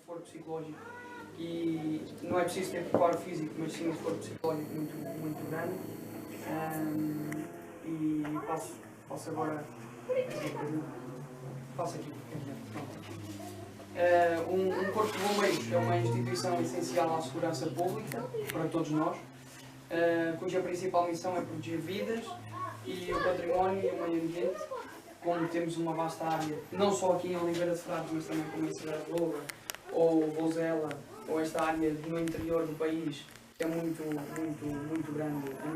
esforço psicológico e não é preciso ter preparo físico, mas sim um esforço psicológico muito grande. E passo agora. Passo aqui. Um corpo de bombeiros é uma instituição essencial à segurança pública para todos nós, cuja principal missão é proteger vidas e o património e o meio ambiente. Como temos uma vasta área, não só aqui em Oliveira de Frades, mas também como em Cidade de Loura, ou Vozela, ou esta área no interior do país, que é muito grande a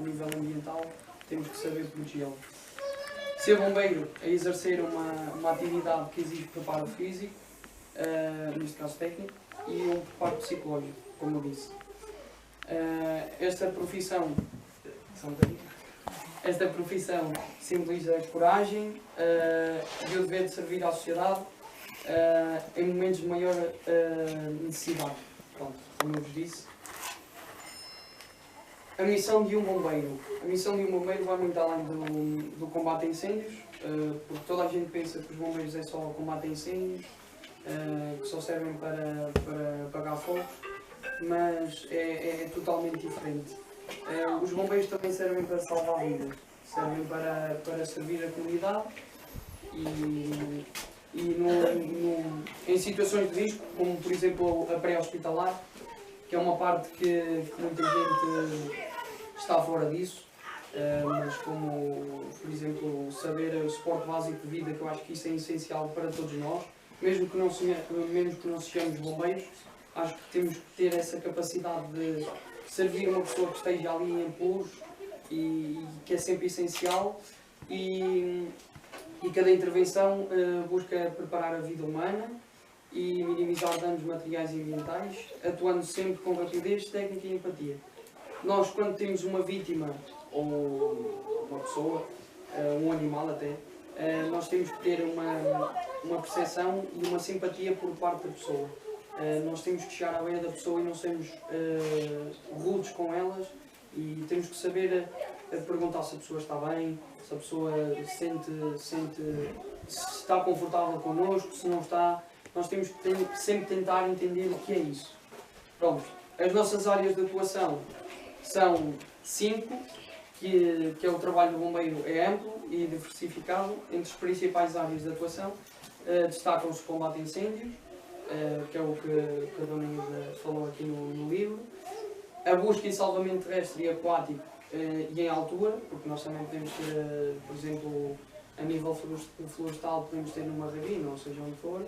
nível ambiental, temos que saber protegê-lo. Ser bombeiro é exercer uma atividade que exige preparo físico, neste caso técnico, e um preparo psicológico, como eu disse. Esta profissão simboliza a coragem e o dever de servir à sociedade em momentos de maior necessidade. Pronto, como eu vos disse. A missão de um bombeiro. A missão de um bombeiro vai muito além do combate a incêndios, porque toda a gente pensa que os bombeiros é só o combate a incêndios, que só servem para apagar fogos, mas é totalmente diferente. Os bombeiros também servem para salvar vidas, servem para servir a comunidade e em situações de risco, como por exemplo a pré-hospitalar, que é uma parte que muita gente está fora disso, mas como, por exemplo, saber o suporte básico de vida, que eu acho que isso é essencial para todos nós, mesmo que não sejamos bombeiros, acho que temos que ter essa capacidade de servir uma pessoa que esteja ali em apuros e que é sempre essencial, e cada intervenção busca preparar a vida humana e minimizar danos materiais e ambientais, atuando sempre com rapidez, técnica e empatia. Nós, quando temos uma vítima, ou uma pessoa, um animal até, nós temos que ter uma percepção e uma simpatia por parte da pessoa. Nós temos que chegar à beira da pessoa e não sermos rudes com elas, e temos que saber perguntar se a pessoa está bem, se a pessoa se está confortável connosco, se não está. Nós temos que sempre tentar entender o que é isso. Pronto, as nossas áreas de atuação são 5, que é o trabalho do bombeiro é amplo e diversificado. Entre as principais áreas de atuação destacam-se o combate a incêndios, que é o que a Dona Ilda falou aqui no livro, a busca e salvamento terrestre e aquático e em altura, porque nós também podemos ter, por exemplo, a nível florestal, podemos ter numa ravina, ou seja, onde for,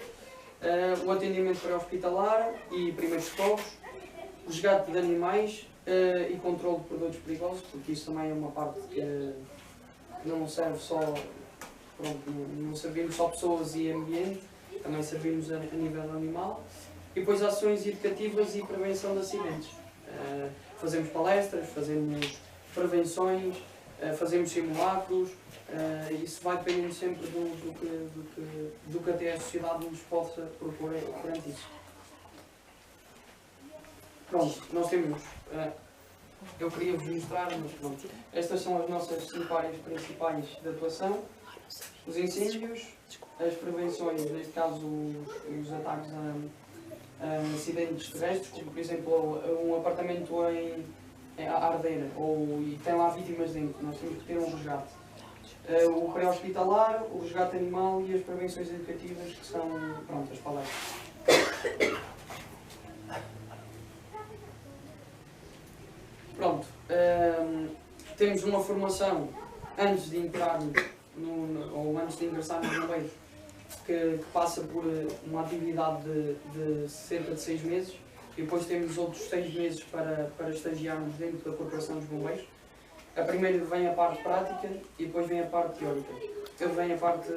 o atendimento pré-hospitalar e primeiros socorros, o resgate de animais e controle de produtos perigosos, porque isso também é uma parte que não serve só, pronto, não servimos só pessoas e ambiente, também servimos a nível animal, e depois ações educativas e prevenção de acidentes. Fazemos palestras, fazemos prevenções, fazemos simulacros, isso vai dependendo sempre do que até a sociedade nos possa propor perante isso. Pronto, nós temos, eu queria vos mostrar, mas pronto, estas são as nossas 5 áreas principais de atuação: os incêndios, as prevenções, neste caso os ataques a acidentes terrestres, como por exemplo um apartamento a arder e tem lá vítimas dentro, nós temos que ter um resgate. O pré-hospitalar, o resgate animal e as prevenções educativas, que são, pronto, as palestras. Pronto, temos uma formação antes de entrar ou antes de ingressar nos bombeiros, que passa por uma atividade de cerca de 6 meses, e depois temos outros 6 meses para estagiarmos dentro da Corporação dos Bombeiros. A primeira vem a parte prática e depois vem a parte teórica. Vem a parte...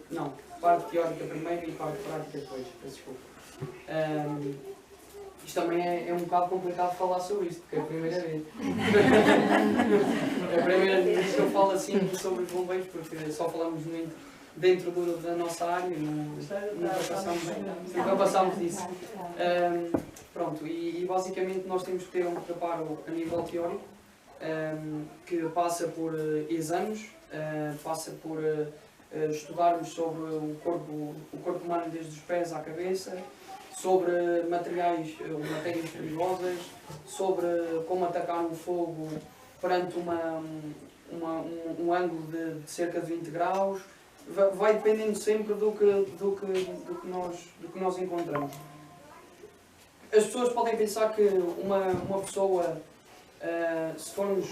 não, parte teórica primeiro e parte prática depois, peço desculpa. Isto também é um bocado complicado falar sobre isto, porque é a primeira vez. É a primeira vez que eu falo assim sobre os bombeiros, porque só falamos muito dentro da nossa área, nunca passámos disso. Pronto, e basicamente nós temos que ter um preparo a nível teórico, que passa por exames, passa por estudarmos sobre o corpo humano desde os pés à cabeça, sobre matérias perigosas, sobre como atacar um fogo perante um ângulo de cerca de 20 graus. Vai dependendo sempre do que nós encontramos. As pessoas podem pensar que uma pessoa, se formos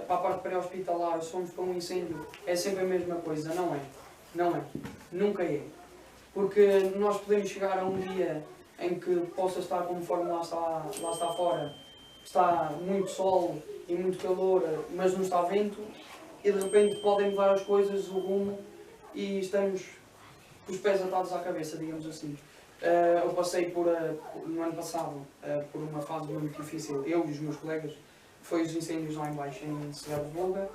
para a parte pré-hospitalar, se formos para um incêndio, é sempre a mesma coisa. Não é. Não é. Nunca é. Porque nós podemos chegar a um dia em que possa estar, conforme lá está fora, está muito sol e muito calor, mas não está vento, e de repente podem mudar as coisas, o rumo, e estamos com os pés atados à cabeça, digamos assim. Eu passei no ano passado por uma fase muito difícil, eu e os meus colegas, foi os incêndios lá em baixo, em Severo de Volga.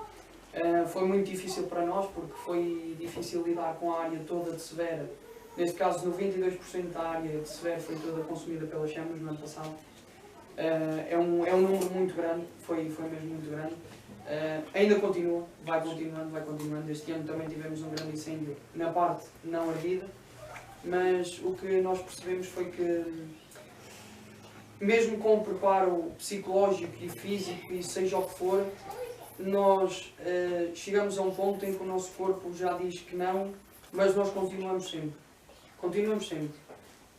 Foi muito difícil para nós, porque foi difícil lidar com a área toda de Severo. Neste caso, 92% da área de Severo foi toda consumida pelas chamas no ano passado. É um número muito grande, foi mesmo muito grande. Ainda continua, vai continuando. Este ano também tivemos um grande incêndio na parte não ardida, mas o que nós percebemos foi que, mesmo com o preparo psicológico e físico, e seja o que for, nós chegamos a um ponto em que o nosso corpo já diz que não, mas nós continuamos sempre. Continuamos sempre.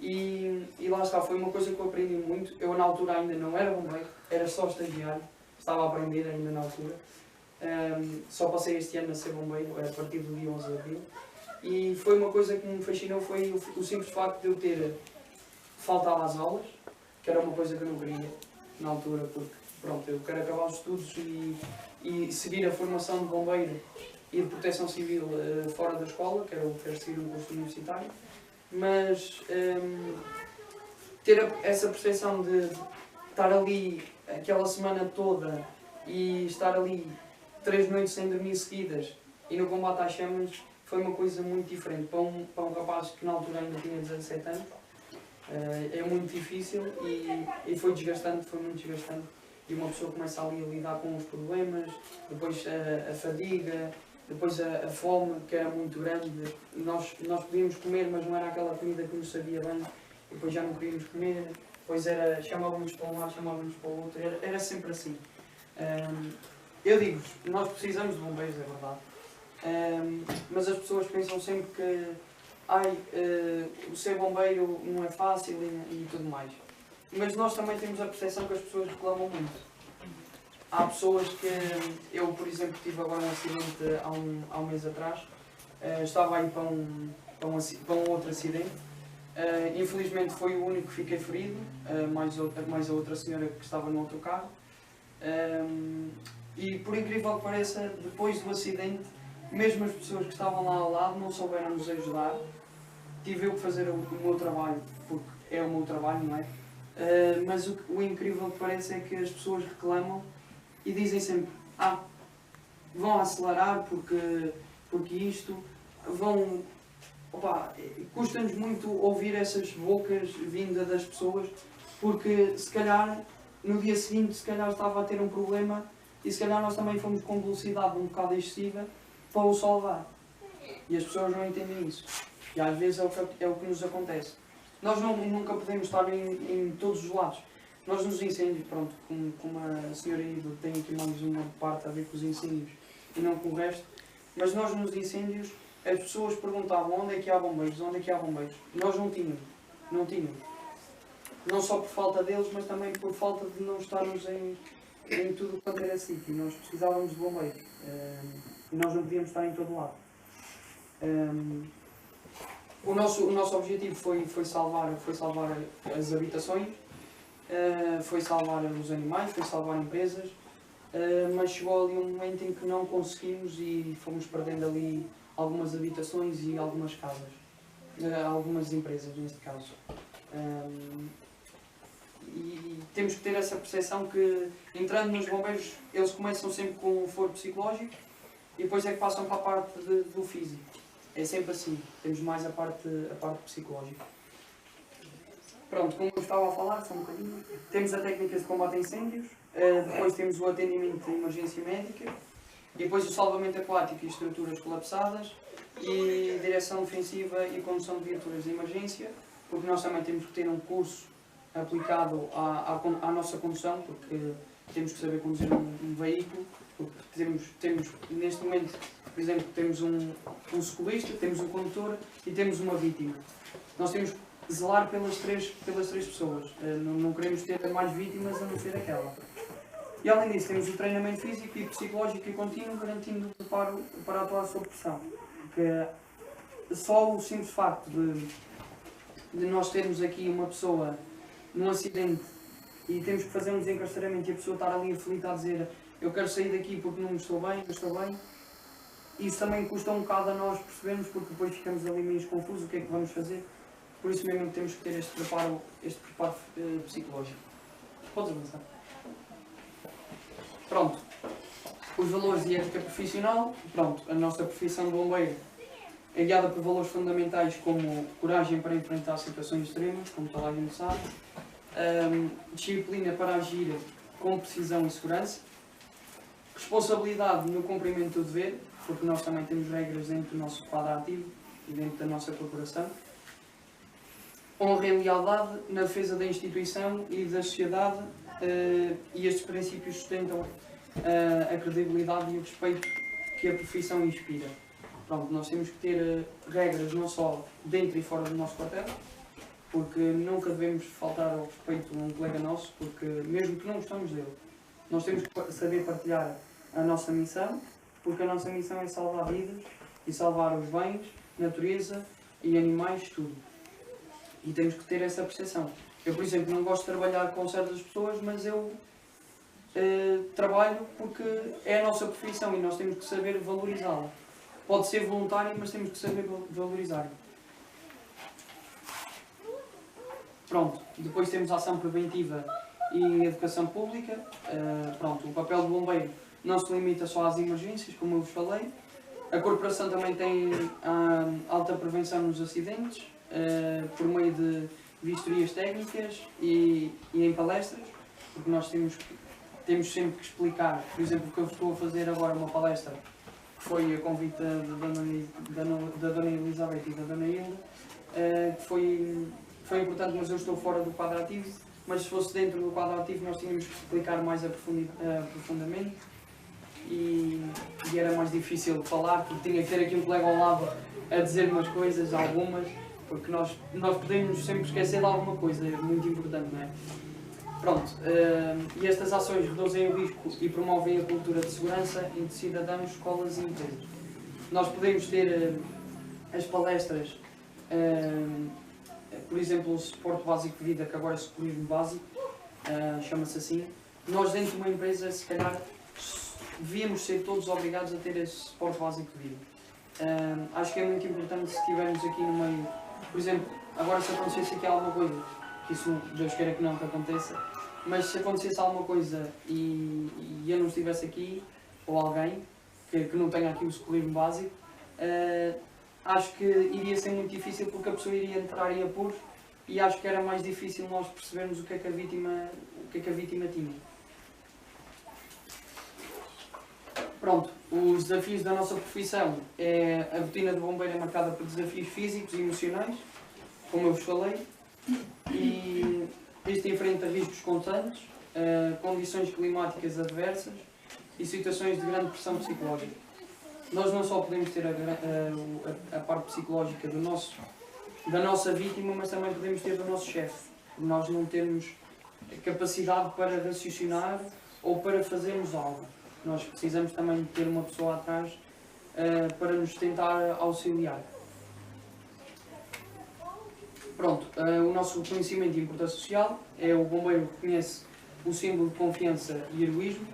E lá está, foi uma coisa que eu aprendi muito. Eu na altura ainda não era bombeiro, era só estagiário, estava a aprender ainda na altura. Só passei este ano a ser bombeiro, a partir do dia 11 de abril. E foi uma coisa que me fascinou, foi o simples facto de eu ter faltado às aulas, que era uma coisa que eu não queria na altura, porque pronto, eu quero acabar os estudos e seguir a formação de bombeiro e de proteção civil fora da escola, quero seguir um curso universitário. Mas ter essa percepção de estar ali aquela semana toda e estar ali 3 noites sem dormir seguidas e no combate às chamas foi uma coisa muito diferente para um rapaz que na altura ainda tinha 17 anos. É muito difícil e foi muito desgastante. E uma pessoa começa ali a lidar com os problemas, depois a fadiga, depois a fome, que era muito grande. Nós podíamos comer, mas não era aquela comida que nos sabia bem, e depois já não queríamos comer, depois chamávamos para um lado, chamávamos para o outro, era sempre assim. Eu digo, nós precisamos de bombeiros, é verdade, mas as pessoas pensam sempre que o ser bombeiro não é fácil e tudo mais. Mas nós também temos a percepção que as pessoas reclamam muito. Há pessoas que... Eu, por exemplo, tive agora um acidente há um mês atrás. Estava aí para um outro acidente. Infelizmente foi o único que fiquei ferido, mais a outra senhora que estava no outro carro. E por incrível que pareça, depois do acidente, mesmo as pessoas que estavam lá ao lado não souberam nos ajudar. Tive eu que fazer o meu trabalho, porque é o meu trabalho, não é? Mas o incrível que parece é que as pessoas reclamam e dizem sempre: vão acelerar porque isto, vão... custa-nos muito ouvir essas bocas vindas das pessoas, porque se calhar no dia seguinte estava a ter um problema e se calhar nós também fomos com velocidade um bocado excessiva para o salvar. E as pessoas não entendem isso. E às vezes é o que nos acontece. Nós nunca podemos estar em todos os lados. Nós nos incêndios, pronto, como a senhora Ido tem aqui mais uma parte a ver com os incêndios e não com o resto, mas nós nos incêndios as pessoas perguntavam onde é que há bombeiros, onde é que há bombeiros. Nós não tínhamos. Não só por falta deles, mas também por falta de não estarmos em tudo quanto era sítio. Nós precisávamos de bombeiros e nós não podíamos estar em todo lado. O nosso objetivo foi salvar as habitações, foi salvar os animais, foi salvar empresas, mas chegou ali um momento em que não conseguimos e fomos perdendo ali algumas habitações e algumas casas, algumas empresas neste caso. E temos que ter essa percepção que, entrando nos bombeiros, eles começam sempre com um foro psicológico e depois é que passam para a parte do físico. É sempre assim, temos mais a parte psicológica. Pronto, como eu estava a falar, só um bocadinho, temos a técnica de combate a incêndios, depois temos o atendimento de emergência médica, e depois o salvamento aquático e estruturas colapsadas, e direção defensiva e condução de viaturas de emergência, porque nós também temos que ter um curso aplicado à nossa condução, porque temos que saber conduzir um veículo, porque temos neste momento, por exemplo, temos um socorrista, temos um condutor e temos uma vítima. Nós temos que zelar pelas três pessoas, não queremos ter mais vítimas a não ser aquela. E além disso temos o treinamento físico e psicológico e contínuo, garantindo o preparo para atuar sob pressão. Porque só o simples facto de nós termos aqui uma pessoa num acidente e temos que fazer um desencarceramento e a pessoa estar ali aflita a dizer eu quero sair daqui porque não estou bem, isso também custa um bocado a nós percebermos, porque depois ficamos ali meio confusos o que é que vamos fazer. Por isso mesmo temos que ter este preparo psicológico. Podes avançar. Pronto. Os valores e ética profissional. Pronto. A nossa profissão de bombeiro é guiada por valores fundamentais como coragem para enfrentar situações extremas, como toda a gente sabe. Disciplina para agir com precisão e segurança. Responsabilidade no cumprimento do dever, porque nós também temos regras dentro do nosso quadro ativo e dentro da nossa corporação. Honra e lealdade na defesa da instituição e da sociedade, e estes princípios sustentam a credibilidade e o respeito que a profissão inspira. Pronto, nós temos que ter regras não só dentro e fora do nosso quartel, porque nunca devemos faltar ao respeito a um colega nosso, porque mesmo que não gostamos dele, nós temos que saber partilhar a nossa missão, porque a nossa missão é salvar vidas e salvar os bens, natureza e animais, tudo. E temos que ter essa percepção. Eu, por exemplo, não gosto de trabalhar com certas pessoas, mas eu trabalho porque é a nossa profissão e nós temos que saber valorizá-la. Pode ser voluntário, mas temos que saber valorizar. Pronto, depois temos a ação preventiva e educação pública. Pronto, o papel do bombeiro não se limita só às emergências, como eu vos falei. A corporação também tem alta prevenção nos acidentes, por meio de vistorias técnicas e em palestras, porque nós temos sempre que explicar, por exemplo, o que eu estou a fazer agora, uma palestra, que foi a convite da Dona Elizabeth e da Dona Hilda, que foi importante, mas eu estou fora do quadro ativo, mas se fosse dentro do quadro ativo nós tínhamos que explicar mais aprofundamento e era mais difícil de falar, porque tinha que ter aqui um colega ao lado a dizer umas coisas, algumas, porque nós podemos sempre esquecer de alguma coisa, é muito importante, não é? Pronto, e estas ações reduzem o risco e promovem a cultura de segurança entre cidadãos, escolas e empresas. Nós podemos ter as palestras, por exemplo, o suporte básico de vida, que agora é socorrismo básico, chama-se assim. Nós dentro de uma empresa, se calhar, devíamos ser todos obrigados a ter esse suporte básico de vida. Acho que é muito importante se estivermos aqui no meio, por exemplo, agora se acontecesse aqui alguma coisa, que isso Deus queira que não que aconteça, mas se acontecesse alguma coisa e eu não estivesse aqui, ou alguém que não tenha aqui o socorrismo básico, acho que iria ser muito difícil, porque a pessoa iria entrar em apuros e acho que era mais difícil nós percebermos o que é que a vítima tinha. Pronto, os desafios da nossa profissão a rotina de bombeiro é marcada por desafios físicos e emocionais, como eu vos falei, e isto enfrenta riscos constantes, condições climáticas adversas e situações de grande pressão psicológica. Nós não só podemos ter a parte psicológica da nossa vítima, mas também podemos ter do nosso chefe. Nós não temos capacidade para raciocinar ou para fazermos algo. Nós precisamos também de ter uma pessoa atrás para nos tentar auxiliar. Pronto, o nosso reconhecimento e importância social é o bombeiro que reconhece o símbolo de confiança e heroísmo,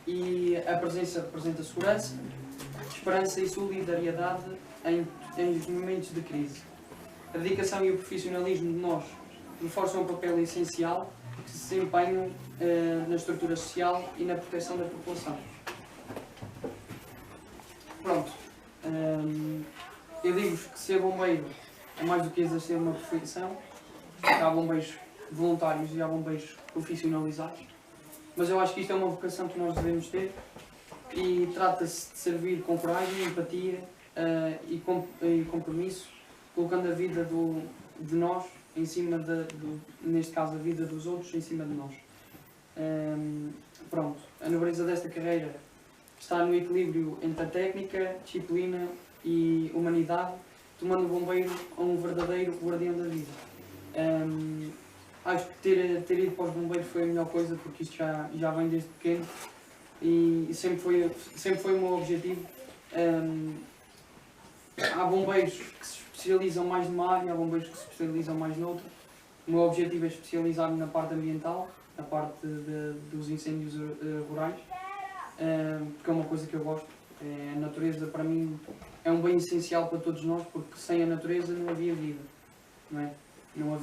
e a presença representa segurança, esperança e solidariedade em momentos de crise. A dedicação e o profissionalismo de nós reforçam o papel essencial que se desempenham na estrutura social e na proteção da população. Pronto, eu digo-vos que ser bombeiro é mais do que exercer uma profissão. Há bombeiros voluntários e há bombeiros profissionalizados, mas eu acho que isto é uma vocação que nós devemos ter, e trata-se de servir com coragem, empatia, e compromisso, colocando a vida de nós em cima neste caso a vida dos outros em cima de nós. Pronto, a nobreza desta carreira está no equilíbrio entre a técnica, disciplina e humanidade, tomando o bombeiro a um verdadeiro guardião da vida. Acho que ter ido para os bombeiros foi a melhor coisa, porque isto já vem desde pequeno e sempre foi o meu objetivo. Há bombeiros que se especializam mais numa área, há bombeiros que se especializam mais noutra. O meu objetivo é especializar-me na parte ambiental, na parte dos incêndios rurais, porque é uma coisa que eu gosto. A natureza, para mim, é um bem essencial para todos nós, porque sem a natureza não havia vida, não é? Não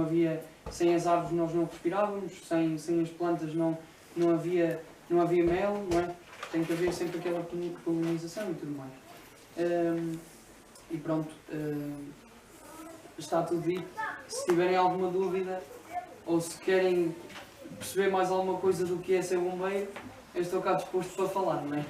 havia, sem as árvores nós não respirávamos, sem as plantas não havia mel, não é? Tem que haver sempre aquela polinização e tudo mais. E pronto, está tudo dito. Se tiverem alguma dúvida ou se querem perceber mais alguma coisa do que é ser bombeiro, eu estou cá disposto para falar, não é?